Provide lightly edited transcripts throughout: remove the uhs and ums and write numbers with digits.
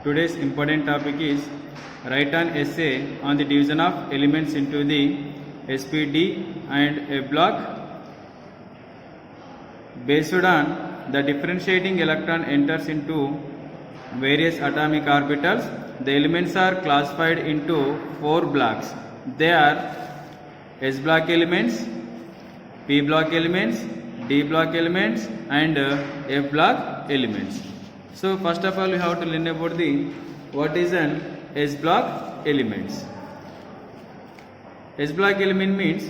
Today's important topic is write an essay on the division of elements into the sp,d and a block. Based on the differentiating electron enters into various atomic orbitals, the elements are classified into 4 blocks. They are s block elements, p block elements, d block elements and f block elements. So first of all we have to learn about the what is an s block elements. S block element means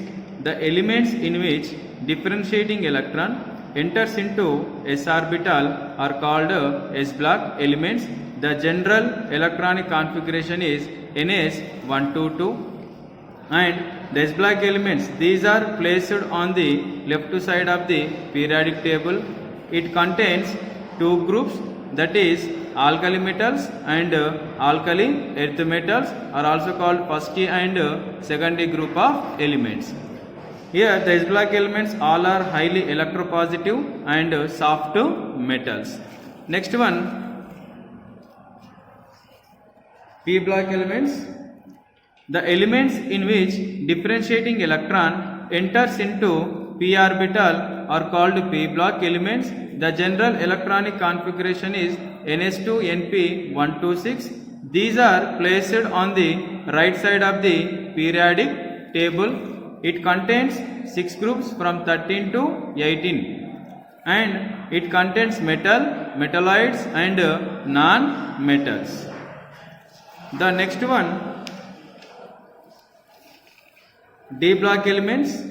the elements in which differentiating electron enters into s orbital are called s block elements. The general electronic configuration is ns122 and the s block elements, these are placed on the left side of the periodic table. It contains 2 groups, that is alkali metals and alkali earth metals are also called first and secondary group of elements. Here the s block elements all are highly electropositive and soft metals. Next one, p block elements. The elements in which differentiating electron enters into p orbital are called p block elements. The general electronic configuration is ns2np126. These are placed on the right side of the periodic table. It contains 6 groups from 13 to 18 and it contains metal, metalloids and non-metals. The next one, d block elements.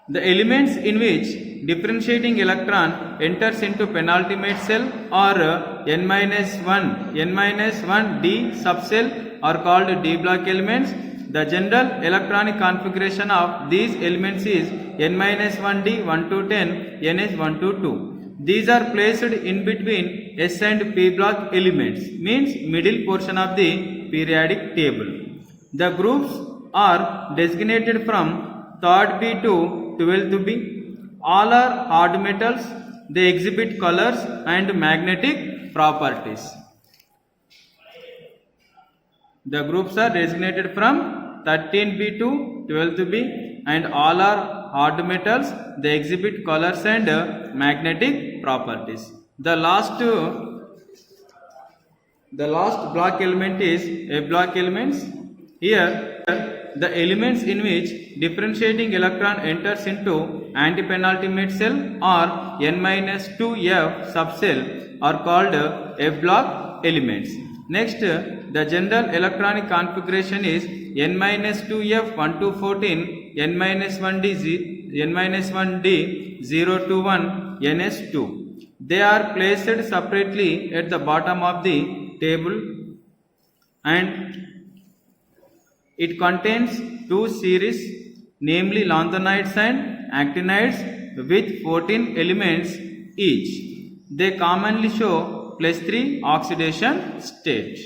The elements in which differentiating electron enters into penultimate cell or n-1 d subcell are called d block elements. The general electronic configuration of these elements is n-1d 1 to 10 ns 1 to 2. These are placed in between s and p block elements, means middle portion of the periodic table. The groups are designated from 3rd B to 12th B. All are hard metals. They exhibit colors and magnetic properties. The groups are designated from 13B to 12B and all are hard metals. They exhibit colors and magnetic properties. The last block element is a block elements. Here the elements in which differentiating electron enters into antipenultimate cell or n-2f subcell are called f block elements. Next, the general electronic configuration is n-2f 1 to 14 n-1d 0 to 1 ns2. They are placed separately at the bottom of the table and it contains 2 series, namely lanthanides and actinides with 14 elements each. They commonly show +3 oxidation state.